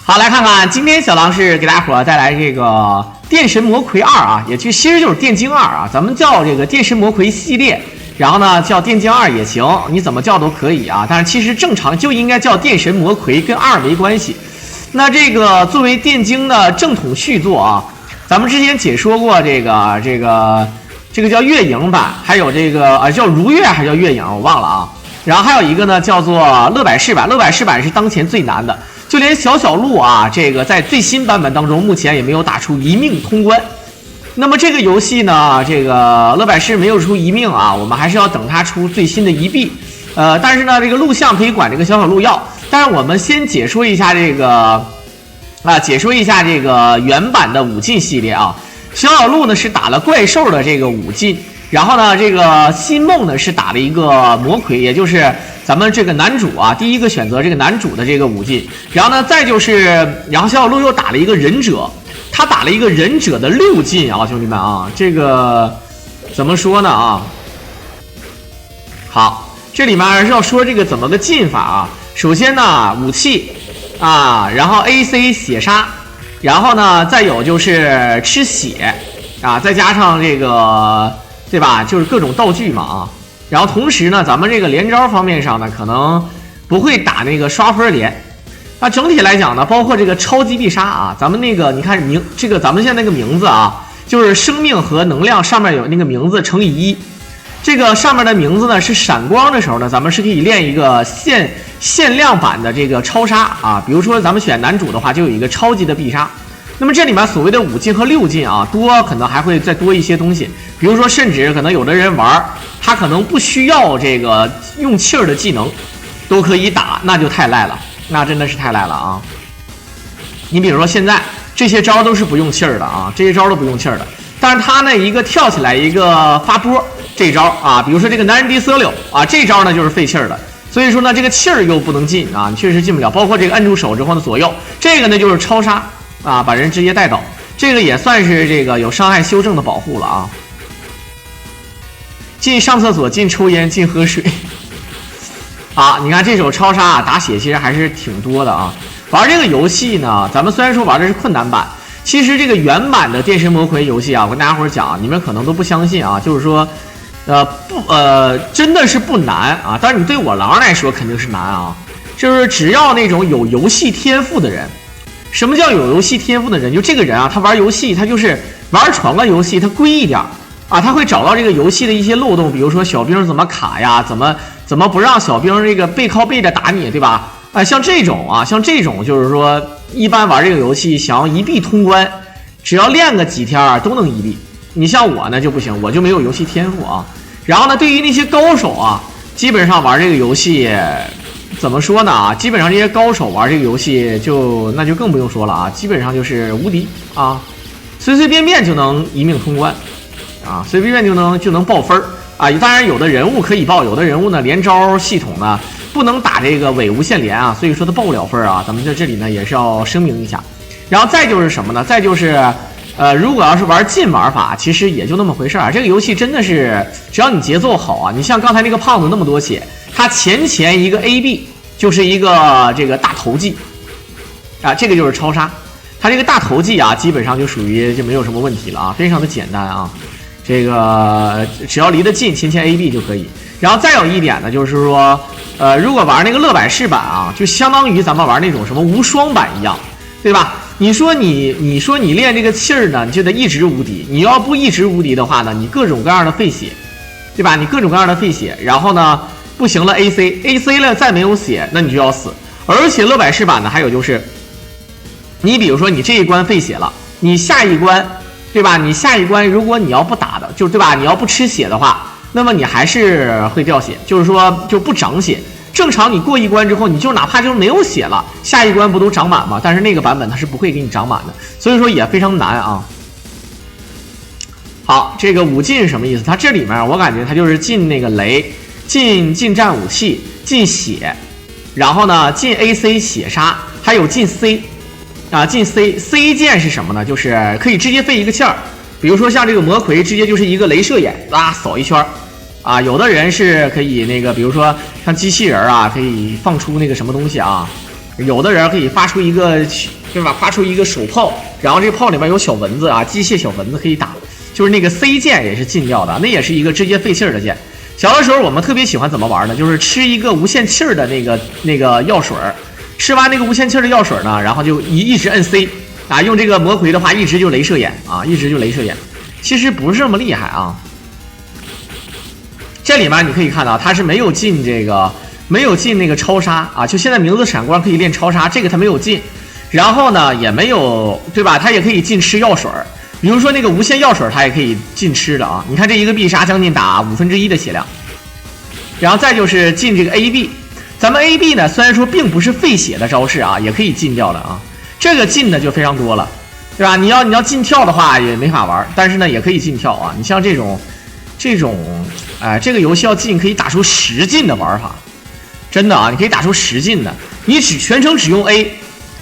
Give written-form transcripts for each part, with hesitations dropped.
好，来看看今天小狼是给大伙带来这个电神魔魁2啊，其实就是电竞2啊，咱们叫这个电神魔魁系列，然后呢叫电竞2也行，你怎么叫都可以啊。但是其实正常就应该叫电神魔魁，跟2没关系。那这个作为电竞的正统续作啊，咱们之前解说过这个叫月影版，还有这个叫如月还叫月影，我忘了啊。然后还有一个呢叫做乐百氏版，乐百氏版是当前最难的。就连小鹿啊，这个在最新版本当中，目前也没有打出一命通关。那么这个游戏呢，这个乐百氏没有出一命啊，我们还是要等它出最新的一币。但是呢，这个录像可以管这个小鹿要。但是我们先解说一下这个原版的5进系列啊。小鹿呢是打了怪兽的这个5进，然后呢，这个新梦呢是打了一个魔魁，也就是咱们这个男主啊，第一个选择这个男主的这个5进，然后呢，再就是，然后小鹿又打了一个忍者，他打了一个忍者的6进啊，兄弟们啊，这个怎么说呢啊？好，这里面还是要说这个怎么个进法啊。首先呢，武器啊，然后 AC 血杀，然后呢，再有就是吃血啊，再加上这个对吧？就是各种道具嘛啊。然后同时呢，咱们这个连招方面上呢，可能不会打那个刷分连。那整体来讲呢，包括这个超级必杀啊，咱们那个你看这个咱们现在那个名字啊，就是生命和能量上面有那个名字乘以1。这个上面的名字呢是闪光的时候呢，咱们是可以练一个限量版的这个超杀啊。比如说咱们选男主的话，就有一个超级的必杀。那么这里面所谓的5进和6进啊，多可能还会再多一些东西，比如说甚至可能有的人玩，他可能不需要这个用气儿的技能，都可以打，那就太赖了，那真的是太赖了啊！你比如说现在这些招都是不用气儿的啊，这些招都不用气儿的，但是他呢一个跳起来一个发波这招啊，比如说这个男人迪瑟柳啊，这招呢就是费气儿的。所以说呢，这个气儿又不能进啊，你确实进不了。包括这个按住手之后的左右，这个呢就是超杀啊，把人直接带倒，这个也算是这个有伤害修正的保护了啊。进上厕所，进抽烟，进喝水。啊，你看这手超杀啊，打血其实还是挺多的啊。玩这个游戏呢，咱们虽然说玩的是困难版，其实这个原版的电神魔魁游戏啊，我跟大家伙讲，你们可能都不相信啊，就是说。真的是不难啊！但是你对我狼来说肯定是难啊。就是只要那种有游戏天赋的人，什么叫有游戏天赋的人？就这个人啊，他玩游戏，他就是玩闯关游戏，他规一点啊，他会找到这个游戏的一些漏洞，比如说小兵怎么卡呀，怎么不让小兵这个背靠背的打你，对吧？像这种就是说，一般玩这个游戏想要一币通关，只要练个几天都能一币。你像我呢就不行，我就没有游戏天赋啊。然后呢，对于那些高手啊，基本上玩这个游戏，怎么说呢啊？基本上这些高手玩这个游戏那就更不用说了啊，基本上就是无敌啊，随随便便就能一命通关啊，随随便便就能爆分啊。当然有的人物可以爆，有的人物呢连招系统呢不能打这个伪无限连啊，所以说他爆不了分啊。咱们在这里呢也是要声明一下。然后再就是什么呢？再就是如果要是玩近玩法，其实也就那么回事啊。这个游戏真的是，只要你节奏好啊，你像刚才那个胖子那么多血，他前一个 AB 就是一个这个大头技啊，这个就是超杀。他这个大头技啊，基本上就属于就没有什么问题了啊，非常的简单啊。这个只要离得近，前 AB 就可以。然后再有一点呢，就是说，如果玩那个乐百氏版啊，就相当于咱们玩那种什么无双版一样，对吧？你说你练这个气儿呢，你就得一直无敌。你要不一直无敌的话呢，你各种各样的费血，对吧？你各种各样的费血，然后呢，不行了 AC 了再没有血，那你就要死。而且乐百氏版呢，还有就是，你比如说你这一关费血了，你下一关，对吧？你下一关如果你要不打的，就对吧？你要不吃血的话，那么你还是会掉血，就是说就不长血。正常你过一关之后，你就哪怕就是没有血了，下一关不都长满吗？但是那个版本它是不会给你长满的，所以说也非常难啊。好，这个5进是什么意思？它这里面我感觉它就是进那个雷，进战武器，进血，然后呢进 AC 血杀，还有进 C 啊，进 C 键是什么呢？就是可以直接费一个气儿，比如说像这个魔魁直接就是一个镭射眼扫一圈。啊，有的人是可以那个，比如说像机器人啊，可以放出那个什么东西啊，有的人可以发出一个，对吧？发出一个手炮，然后这个炮里面有小蚊子啊，机械小蚊子可以打。就是那个 C 键也是禁掉的，那也是一个直接废气儿的键。小的时候我们特别喜欢怎么玩呢？就是吃一个无限气儿的那个药水，吃完那个无限气儿的药水呢，然后就一直摁 C 啊，用这个魔魁的话一直就镭射眼啊，一直就镭射眼。其实不是那么厉害啊。这里面你可以看到它是没有进那个超杀啊，就现在名字闪光可以练超杀，这个它没有进。然后呢也没有，对吧？它也可以进吃药水。比如说那个无限药水，它也可以进吃的啊！你看这一个必杀将近打1/5的血量，然后再就是进这个 AB， 咱们 AB 呢虽然说并不是废血的招式啊，也可以禁掉的啊。这个禁的就非常多了，对吧？你要禁跳的话也没法玩，但是呢也可以禁跳啊。你像这种，这个游戏要禁可以打出10禁的玩法，真的啊，你可以打出10禁的，你全程只用 A。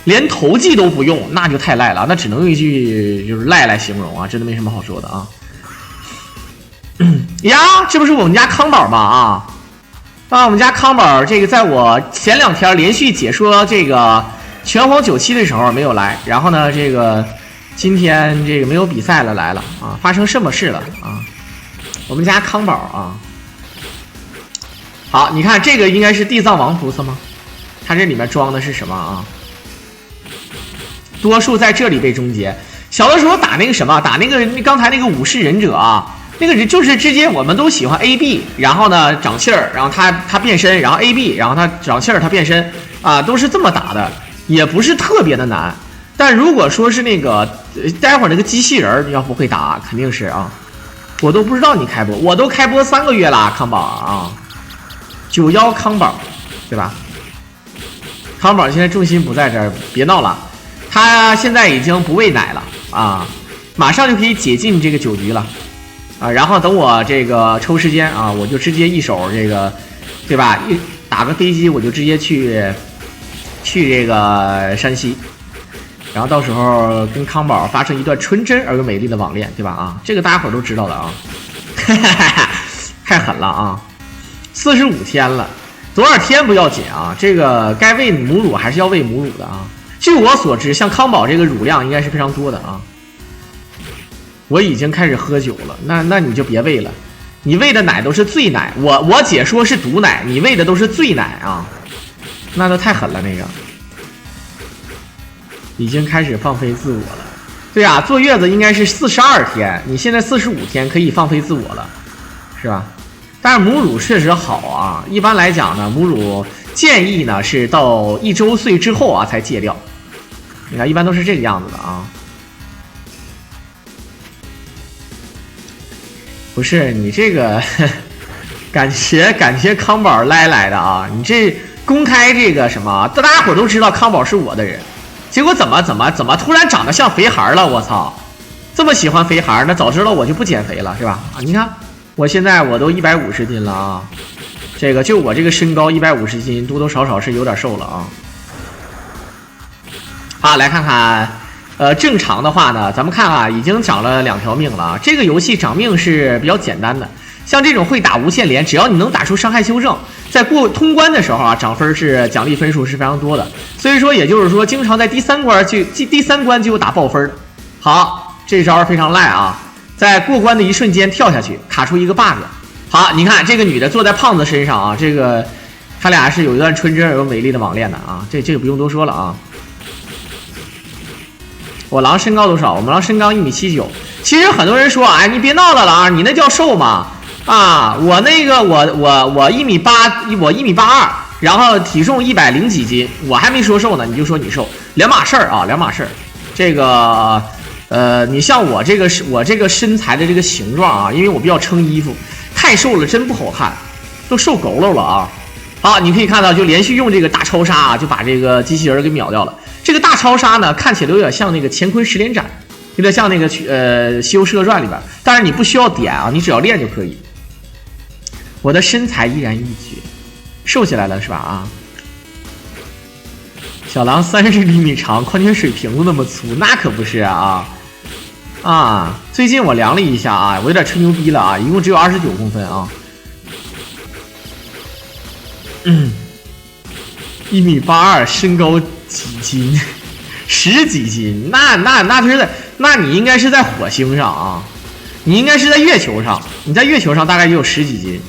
连投技都不用，那就太赖了，那只能用一句就是赖来形容啊，真的没什么好说的啊。呀，这不是我们家康宝吗？我们家康宝这个在我前2天连续解说这个拳皇97的时候没有来，然后呢，这个今天这个没有比赛了来了啊，发生什么事了啊？我们家康宝啊，好，你看这个应该是地藏王菩萨吗？它这里面装的是什么啊？多数在这里被终结。小的时候打那个什么，打那个刚才那个武士忍者啊，那个就是直接我们都喜欢 AB， 然后呢长气儿，然后他变身，然后 AB， 然后他长气儿，他变身啊，都是这么打的，也不是特别的难。但如果说是那个待会儿那个机器人要不会打，肯定是啊，我都不知道你开播，我都开播3个月了，康宝啊，91康宝，对吧？康宝现在重心不在这儿，别闹了。他现在已经不喂奶了啊，马上就可以解禁这个9局了啊！然后等我这个抽时间啊，我就直接一手这个，对吧？打个飞机我就直接去这个山西，然后到时候跟康宝发生一段纯真而又美丽的网恋，对吧？啊，这个大家伙都知道的啊，太狠了啊！45天了，多少天不要紧啊，这个该喂母乳还是要喂母乳的啊。据我所知，像康宝这个乳量应该是非常多的啊。我已经开始喝酒了，那你就别喂了，你喂的奶都是醉奶，我姐说是毒奶，你喂的都是醉奶啊，那都太狠了那个。已经开始放飞自我了，对啊，坐月子应该是42天，你现在45天可以放飞自我了，是吧？但是母乳确实好啊，一般来讲呢，母乳建议呢是到1周岁之后啊才戒掉。你看，一般都是这个样子的啊。不是你这个，感觉康宝来的啊！你这公开这个什么，大家伙都知道康宝是我的人，结果怎么突然长得像肥孩了？我操！这么喜欢肥孩，那早知道我就不减肥了，是吧？啊，你看我现在我都150斤了啊，这个就我这个身高150斤，多多少少是有点瘦了啊。好，来看看，正常的话呢，咱们看啊，已经长了2条命了啊。这个游戏长命是比较简单的，像这种会打无限连，只要你能打出伤害修正，在通关的时候啊，涨分是奖励分数是非常多的。所以说，也就是说，经常在第3关就有打爆分的。好，这招非常赖啊，在过关的一瞬间跳下去，卡出一个 bug。好，你看这个女的坐在胖子身上啊，这个他俩是有一段纯真而又美丽的网恋的啊，这个不用多说了啊。我狼身高多少？我们狼身高1.79米。其实很多人说，哎，你别闹了，狼，你那叫瘦吗？啊，我那个我1.82米，我1.82米，然后体重100几斤，我还没说瘦呢，你就说你瘦，两码事儿啊，两码事儿。这个你像我这个身材的这个形状啊，因为我比较撑衣服，太瘦了真不好看，都瘦佝偻了啊。好，你可以看到，就连续用这个大超杀啊，就把这个机器人给秒掉了。这个大超杀呢，看起来有点像那个乾坤10连斩，有点像那个西游轱辘传里边，但是你不需要点啊，你只要练就可以。我的身材依然一绝，瘦起来了是吧？啊，小狼30厘米长，矿泉水瓶子那么粗，那可不是啊！啊，最近我量了一下啊，我有点吹牛逼了啊，一共只有29公分啊。1.82米，身高几斤？10几斤？那他是在，那你应该是在火星上啊，你应该是在月球上，你在月球上大概就有10几斤。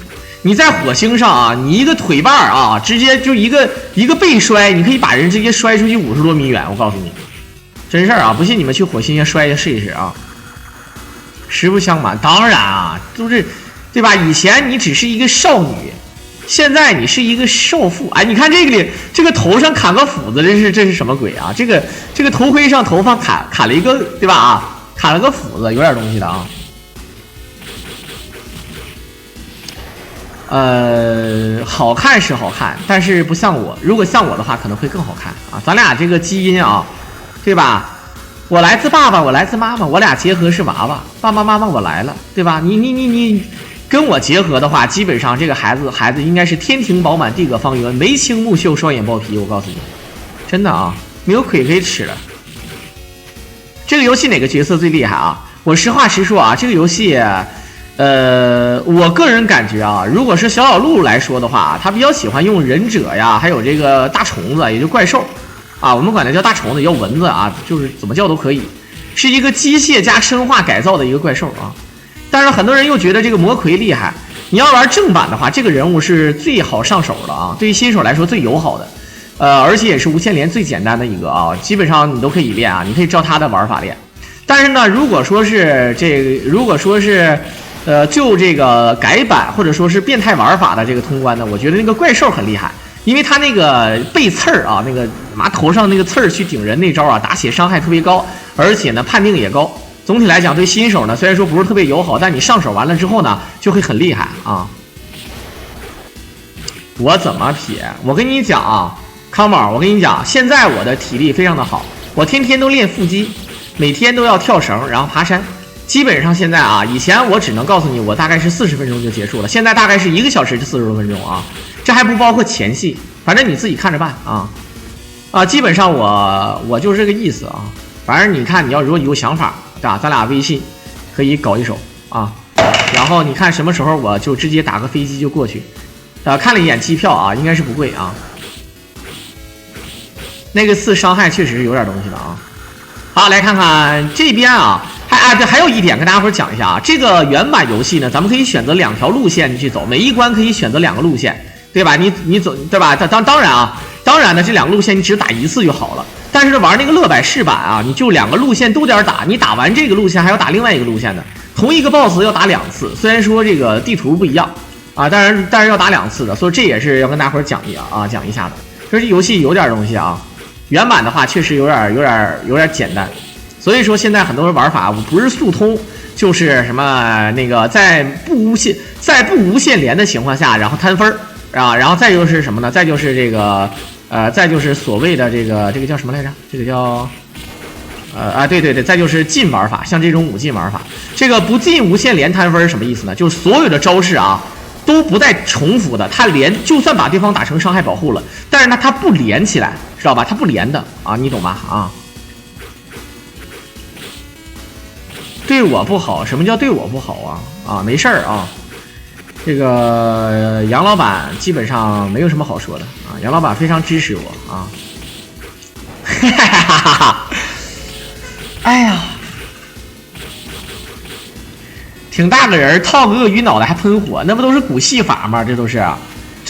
你在火星上啊，你一个腿把啊，直接就一个背摔，你可以把人直接摔出去50多米远。我告诉你，真事儿啊！不信你们去火星摔一下试一试啊。实不相瞒，当然啊，就是对吧？以前你只是一个少女，现在你是一个少妇。哎，你看这个里，这个头上砍个斧子，这是什么鬼啊？这个头盔上头发砍了一个，对吧？啊，砍了个斧子，有点东西的啊。好看是好看，但是不像我。如果像我的话，可能会更好看啊。咱俩这个基因啊，对吧？我来自爸爸，我来自妈妈，我俩结合是娃娃。爸爸妈妈，我来了，对吧？你跟我结合的话，基本上这个孩子应该是天庭饱满，地阁方圆，眉清目秀，双眼爆皮。我告诉你，真的啊，没有亏可以吃了。这个游戏哪个角色最厉害啊？我实话实说啊，这个游戏。我个人感觉啊，如果是小老陆来说的话，他比较喜欢用忍者呀，还有这个大虫子，也就怪兽啊，我们管它叫大虫子，叫蚊子啊，就是怎么叫都可以，是一个机械加生化改造的一个怪兽啊。但是很多人又觉得这个魔魁厉害，你要玩正版的话，这个人物是最好上手的啊，对于新手来说最友好的，而且也是无限连最简单的一个啊，基本上你都可以练啊，你可以照他的玩法练。但是呢，如果说是就这个改版或者说是变态玩法的这个通关呢，我觉得那个怪兽很厉害，因为他那个背刺儿啊，那个头上那个刺儿去顶人那招啊，打血伤害特别高，而且呢判定也高。总体来讲，对新手呢虽然说不是特别友好，但你上手完了之后呢，就会很厉害啊。我怎么撇？我跟你讲啊，康宝，我跟你讲，现在我的体力非常的好，我天天都练腹肌，每天都要跳绳，然后爬山。基本上现在啊，以前我只能告诉你，我大概是40分钟就结束了，现在大概是1个小时就40多分钟啊，这还不包括前戏，反正你自己看着办啊。基本上我就是这个意思啊。反正你看，你要如果有想法，对吧？咱俩微信可以搞一手啊。然后你看什么时候我就直接打个飞机就过去。看了一眼机票啊，应该是不贵啊。那个4伤害确实是有点东西的啊。好，来看看这边啊。对，还有一点跟大家伙讲一下啊，这个原版游戏呢，咱们可以选择2条路线去走，每一关可以选择2个路线，对吧？你走，对吧？当然呢，这2个路线你只打1次就好了。但是玩那个乐百氏版啊，你就2个路线都得打，你打完这个路线还要打另外一个路线的，同一个 BOSS 要打2次，虽然说这个地图不一样啊，但是要打2次的，所以这也是要跟大伙讲一下的。这游戏有点东西啊，原版的话确实有点简单。所以说现在很多人玩法不是速通，就是什么那个在不无限连的情况下，然后摊分啊，然后再就是什么呢？再就是这个再就是所谓的这个叫什么来着？这个叫对，再就是近玩法，像这种5进玩法，这个不进无限连摊分什么意思呢？就是所有的招式啊都不带重复的，它连就算把对方打成伤害保护了，但是它不连起来，知道吧？它不连的啊，你懂吧？啊。对我不好，什么叫对我不好啊？没事儿啊，这个杨老板基本上没有什么好说的啊，杨老板非常支持我啊。哈哈哈哈！哎呀，挺大个人，套个鳄鱼脑袋还喷火，那不都是古戏法吗？这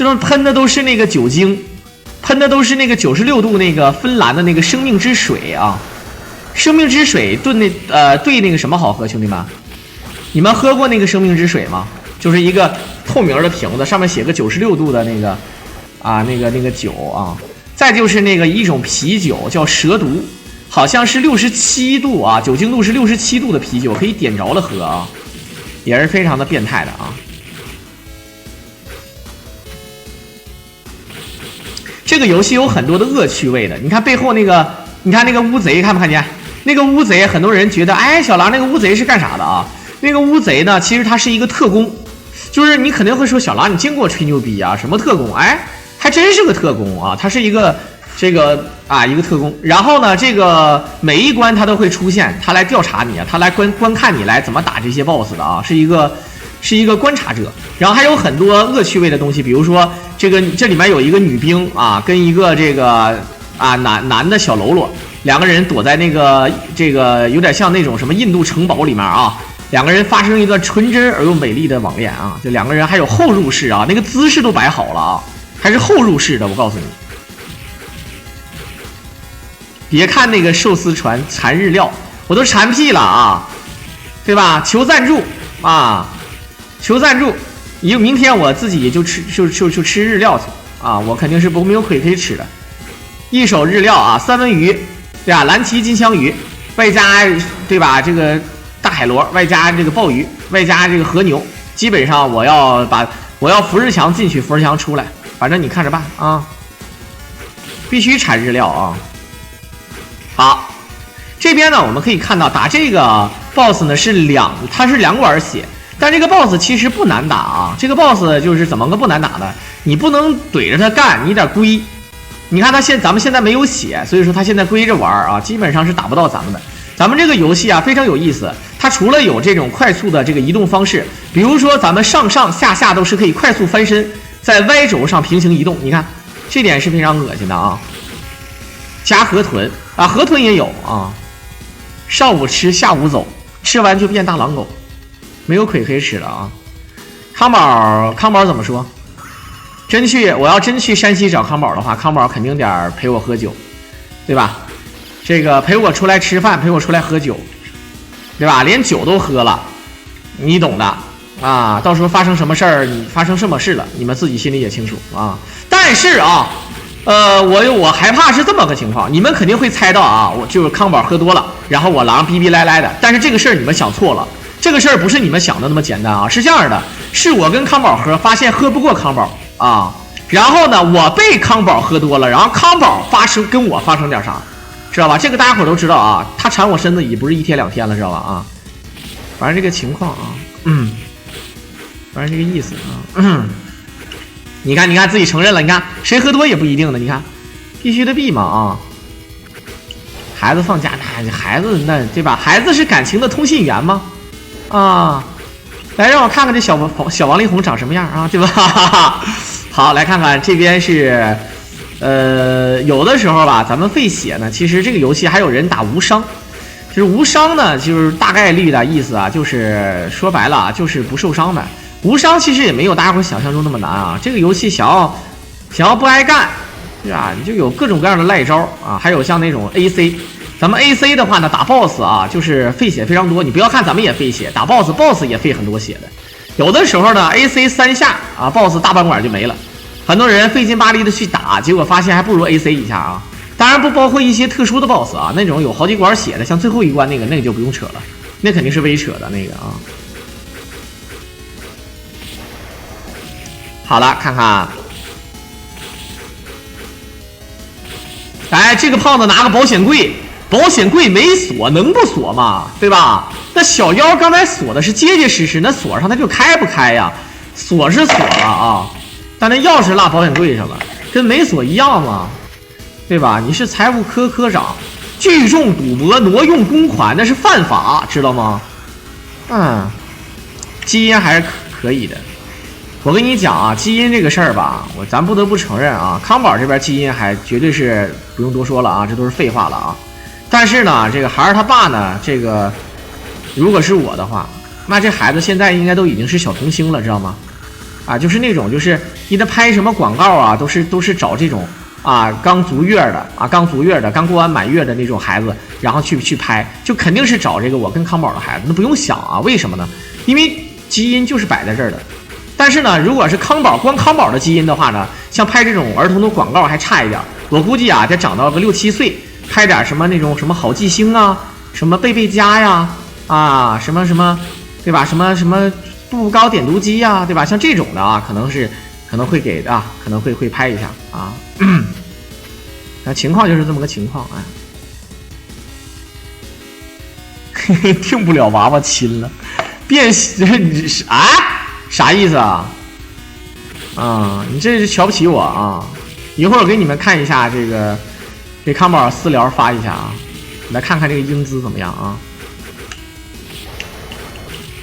都喷的都是那个酒精，喷的都是那个96度那个芬兰的那个生命之水啊。生命之水对那个什么好喝，兄弟们，你们喝过那个生命之水吗？就是一个透明的瓶子，上面写个96度的那个那个酒啊。再就是那个一种啤酒叫蛇毒，好像是67度啊，酒精度是67度的啤酒，可以点着了喝啊，也是非常的变态的啊。这个游戏有很多的恶趣味的，你看背后那个，你看那个乌贼，看没看见？那个乌贼，很多人觉得，哎，小狼那个乌贼是干啥的啊？那个乌贼呢，其实他是一个特工，就是你肯定会说，小狼你净给我吹牛逼啊，什么特工？哎，还真是个特工啊，他是一个一个特工。然后呢，这个每一关他都会出现，他来调查你啊，他来观看你来怎么打这些 BOSS 的啊，是一个是一个观察者，然后还有很多恶趣味的东西，比如说这里面有一个女兵啊，跟一个这个男的小喽啰，两个人躲在那个有点像那种什么印度城堡里面啊，两个人发生一段纯真而又美丽的网恋啊，就两个人还有后入式啊，那个姿势都摆好了啊，还是后入式的，我告诉你。别看那个寿司船馋日料，我都馋屁了啊，对吧？求赞助啊，求赞助！明天我自己就吃日料去啊，我肯定是没有亏可以吃的。一手日料啊，三文鱼，对吧？蓝鳍金枪鱼，外加对吧？这个大海螺，外加这个鲍鱼，外加这个和牛，基本上我要扶着墙进去，扶着墙出来，反正你看着办啊，必须产日料啊。好，这边呢我们可以看到打这个 boss 呢它是两管血，但这个 boss 其实不难打啊。这个 boss 就是怎么个不难打的？你不能怼着他干，你得归。你看咱们现在没有血，所以说他现在归着玩啊，基本上是打不到咱们的。咱们这个游戏啊非常有意思，它除了有这种快速的这个移动方式，比如说咱们上上下下都是可以快速翻身，在 Y 轴上平行移动，你看这点是非常恶心的啊。加河豚啊，河豚也有啊。上午吃，下午走，吃完就变大狼狗，没有亏可以吃了啊。康宝怎么说？我要真去山西找康宝的话，康宝肯定得陪我喝酒，对吧？这个陪我出来吃饭，陪我出来喝酒，对吧？连酒都喝了，你懂的啊。到时候发生什么事儿，发生什么事了，你们自己心里也清楚啊。但是啊。我害怕是这么个情况，你们肯定会猜到啊，我就是康宝喝多了，然后我狼逼逼赖赖的。但是这个事儿你们想错了，这个事儿不是你们想的那么简单啊，是这样的，是我跟康宝喝，发现喝不过康宝啊，然后呢，我被康宝喝多了，然后康宝跟我发生点啥，知道吧？这个大家伙都知道啊，他缠我身子已不是1天2天了，知道吧？啊，反正这个情况啊，反正这个意思啊，你看自己承认了，你看谁喝多也不一定的，你看必须的必嘛啊！孩子放假，那孩子那对吧？孩子是感情的通信员吗？啊，来让我看看这小王力宏长什么样啊，对吧？好，来看看这边是，有的时候吧，咱们费血呢，其实这个游戏还有人打无伤，就是无伤呢，就是大概率的意思啊，就是说白了啊，就是不受伤呗。无伤其实也没有大家伙想象中那么难啊！这个游戏想要不挨干，对吧？你就有各种各样的赖招啊，还有像那种 AC， 咱们 AC 的话呢，打 BOSS 啊，就是费血非常多。你不要看咱们也费血，打 BOSS 也费很多血的。有的时候呢 ，AC 3下啊 ，BOSS 大半管就没了。很多人费劲巴力的去打，结果发现还不如 AC 一下啊。当然不包括一些特殊的 BOSS 啊，那种有好几管血的，像最后一关那个就不用扯了，那肯定是微扯的那个啊。好了，看看，哎，这个胖子拿个保险柜，保险柜没锁，能不锁吗？对吧？那小妖刚才锁的是结结实实，那锁上它就开不开呀？锁是锁了啊，但那钥匙落保险柜上了，跟没锁一样嘛，对吧？你是财务科科长，聚众赌博挪用公款，那是犯法，知道吗？基因还是可以的。我跟你讲啊，基因这个事儿吧，咱不得不承认啊，康宝这边基因还绝对是不用多说了啊，这都是废话了啊。但是呢，这个孩儿他爸呢，这个如果是我的话，那这孩子现在应该都已经是小童星了，知道吗？啊，就是那种就是你的拍什么广告啊，都是找这种啊刚足月的，刚过完满月的那种孩子，然后去拍，就肯定是找这个我跟康宝的孩子，那不用想啊，为什么呢？因为基因就是摆在这儿的。但是呢，如果是光康宝的基因的话呢，像拍这种儿童的广告还差一点。我估计啊，得长到个6、7岁，拍点什么那种什么好记星啊，什么贝贝佳呀，啊，什么，对吧？什么步高点读机呀，对吧？像这种的啊，可能会给啊，可能会拍一下啊。那情况就是这么个情况，哎，嘿嘿，听不了娃娃亲了，啊？啥意思啊？啊，你这是瞧不起我啊！一会儿我给你们看一下这个，给康宝私聊发一下啊，来看看这个英姿怎么样啊？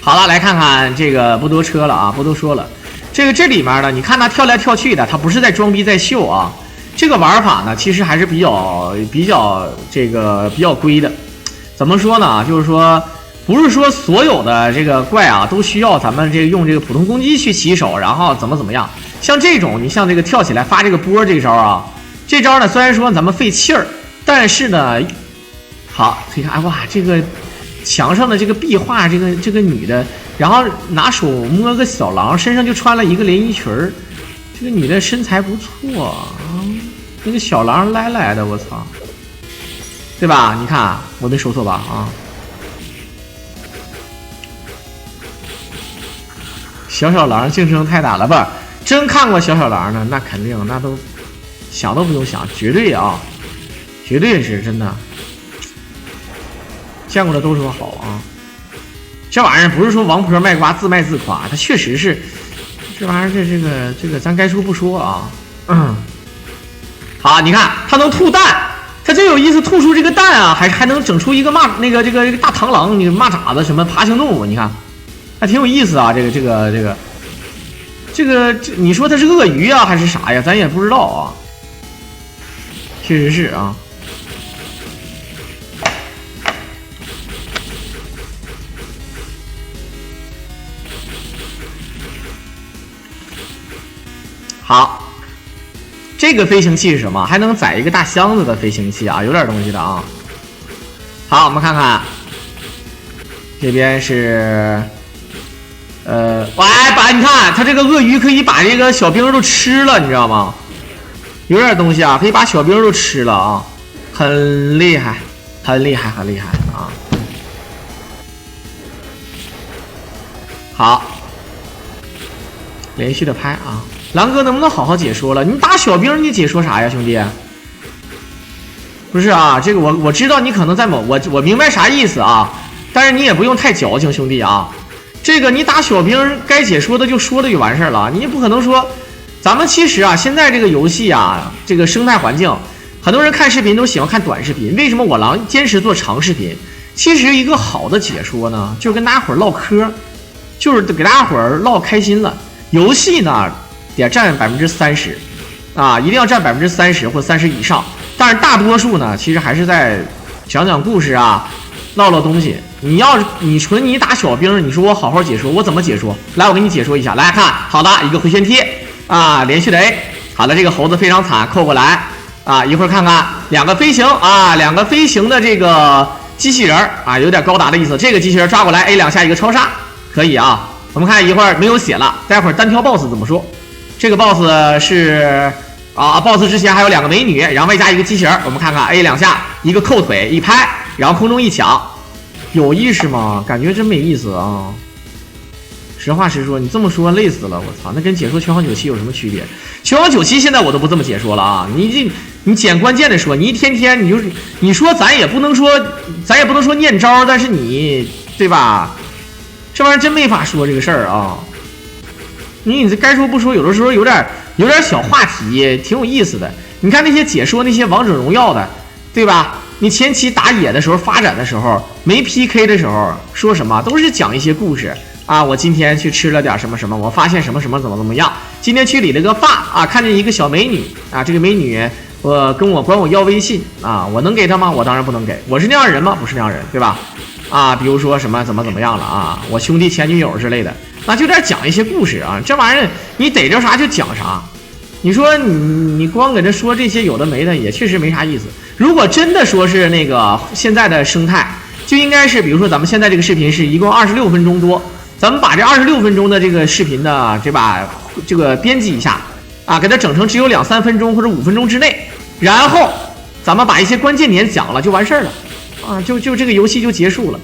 好了，来看看这个不多车了啊，不多说了。这里面呢，你看他跳来跳去的，他不是在装逼在秀啊。这个玩法呢，其实还是比较规的。怎么说呢？就是说，不是说所有的这个怪啊都需要咱们用这个普通攻击去起手，然后怎么样。像这种，你像这个跳起来发这个波这招啊，这招呢虽然说咱们费气儿，但是呢，好，可以看，哇，这个墙上的这个壁画，这个女的，然后拿手摸个小狼，身上就穿了一个连衣裙儿，这个女的身材不错啊，那个小狼来的，我操，对吧？你看我没说错吧？啊，小狼竞争太大了，不是？真看过小狼呢，那肯定，那都想都不用想，绝对啊，绝对是真的。见过的都说好啊，这玩意儿不是说王婆卖瓜自卖自夸，它确实是这玩意儿，这个咱该说不说啊。好，你看它能吐蛋，它真有意思，吐出这个蛋啊，还能整出一个这个大螳螂，你蚂蚱子什么爬行动物，你看还挺有意思啊。这个你说它是鳄鱼啊还是啥呀？咱也不知道啊。确实是啊。好，这个飞行器是什么？还能载一个大箱子的飞行器啊，有点东西的啊。好，我们看看，这边是，你看它这个鳄鱼可以把这个小兵都吃了，你知道吗？有点东西啊，可以把小兵都吃了啊，很厉害，很厉害啊。好，连续的拍啊。狼哥能不能好好解说了？你打小兵你解说啥呀，兄弟？不是啊，这个我知道你可能在我明白啥意思啊，但是你也不用太矫情，兄弟啊。这个你打小兵该解说的就说了就完事儿了，你也不可能说，咱们其实啊，现在这个游戏啊，这个生态环境，很多人看视频都喜欢看短视频，为什么我狼坚持做长视频？其实一个好的解说呢，就是跟大家伙唠嗑，就是给大家伙唠开心了。游戏呢得占30%，啊，一定要占30%或30以上。但是大多数呢，其实还是在讲故事啊，唠东西。你纯你打小兵，你说我好好解说，我怎么解说？来，我给你解说一下。来看，好的，一个回旋踢啊，连续的 A。好的，这个猴子非常惨，扣过来啊。一会儿看看两个飞行的这个机器人啊，有点高达的意思。这个机器人抓过来 A 2下一个超杀，可以啊。我们看一会儿没有血了，待会儿单挑 BOSS 怎么说？这个 BOSS 是BOSS 之前还有2个美女，然后外加一个机器人。我们看看 A 2下一个扣腿一拍，然后空中一抢，有意识吗？感觉真没意思啊！实话实说，你这么说累死了，我操！那跟解说拳皇97有什么区别？拳皇97现在我都不这么解说了啊！你捡关键的说，你一天你说咱也不能说念招，但是你对吧？这玩意儿真没法说这个事儿啊！你这该说不说，有的时候有点小话题，挺有意思的。你看那些解说那些王者荣耀的，对吧？你前期打野的时候发展的时候，没 PK 的时候说什么都是讲一些故事啊。我今天去吃了点什么什么，我发现什么什么怎么样。今天去理了个发啊，看见一个小美女啊，这个美女管我要微信啊，我能给她吗？我当然不能给。我是那样人吗？不是那样人，对吧？啊，比如说什么怎么样了啊，我兄弟前女友之类的，那就得讲一些故事啊。这玩意儿你逮着啥就讲啥。你说你光给这说这些有的没的，也确实没啥意思。如果真的说是那个现在的生态，就应该是比如说咱们现在这个视频是一共26分钟多，咱们把这26分钟的这个视频的这个编辑一下啊，给它整成只有2-3分钟或者5分钟之内，然后咱们把一些关键点讲了就完事儿了啊，就这个游戏就结束了，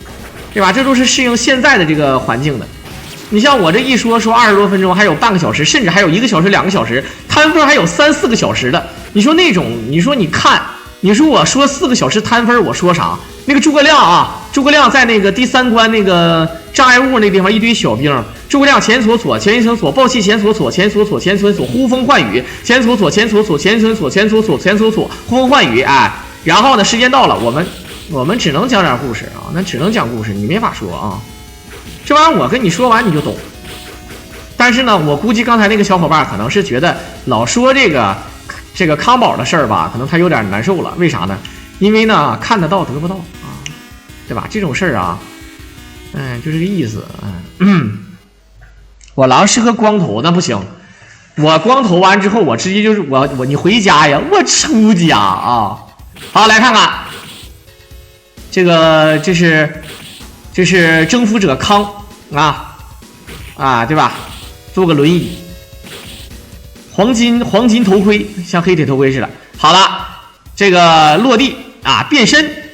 对吧？这都是适应现在的这个环境的。你像我这一说20多分钟，还有半个小时，甚至还有1个小时、2个小时，摊分还有3-4个小时的。你说那种，你说我说4个小时摊分，我说啥？那个诸葛亮在那个第3关那个障碍物那地方一堆小兵，诸葛亮前锁暴气前锁呼风唤雨，前锁呼风唤雨，哎，然后呢，时间到了，我们只能讲点故事啊，那只能讲故事，你没法说啊。这玩意儿我跟你说完你就懂。但是呢，我估计刚才那个小伙伴可能是觉得老说这个康宝的事儿吧，可能他有点难受了。为啥呢？因为呢看得到得不到啊，对吧？这种事儿啊，就这个意思。我狼适合光头，那不行。我光头完之后，我直接就是你回家呀，我出家啊。好，来看看这个，这是征服者康对吧？坐个轮椅，黄金头盔，像黑铁头盔似的。好了，这个落地变身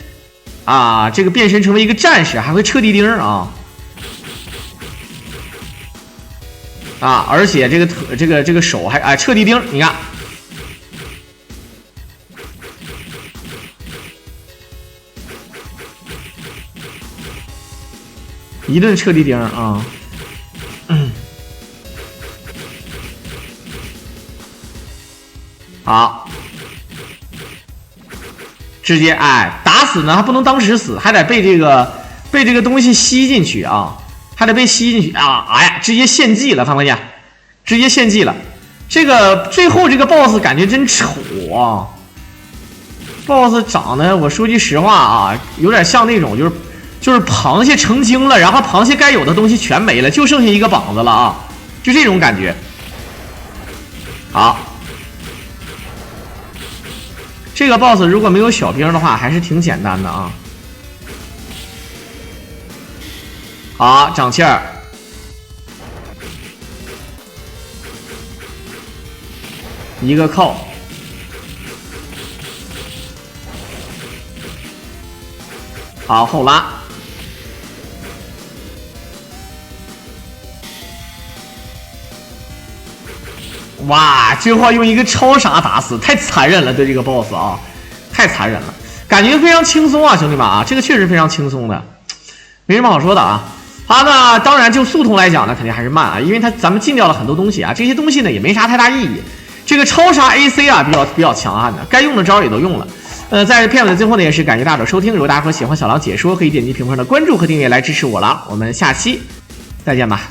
这个变身成为一个战士，还会撤地钉而且这个手还撤地钉，你看。一顿彻底钉好，直接打死呢，还不能当时死，还得被这个东西吸进去还得被吸进去直接献祭了，看没见？直接献祭了。这个最后这个 boss 感觉真丑boss 长得我说句实话有点像那种就是螃蟹成精了，然后螃蟹该有的东西全没了，就剩下一个膀子了就这种感觉。好，这个 boss 如果没有小兵的话，还是挺简单的好，长气儿，一个扣。好，后拉。哇，最后用一个超杀打死，太残忍了！对这个 boss 太残忍了，感觉非常轻松兄弟们这个确实非常轻松的，没什么好说的好，那当然就速通来讲呢，肯定还是慢因为咱们禁掉了很多东西这些东西呢也没啥太大意义。这个超杀 AC 比较强悍的，该用的招也都用了。在片尾的最后呢，也是感谢大家的收听。如果大家说喜欢小狼解说，可以点击屏幕上的关注和订阅来支持我了。我们下期再见吧。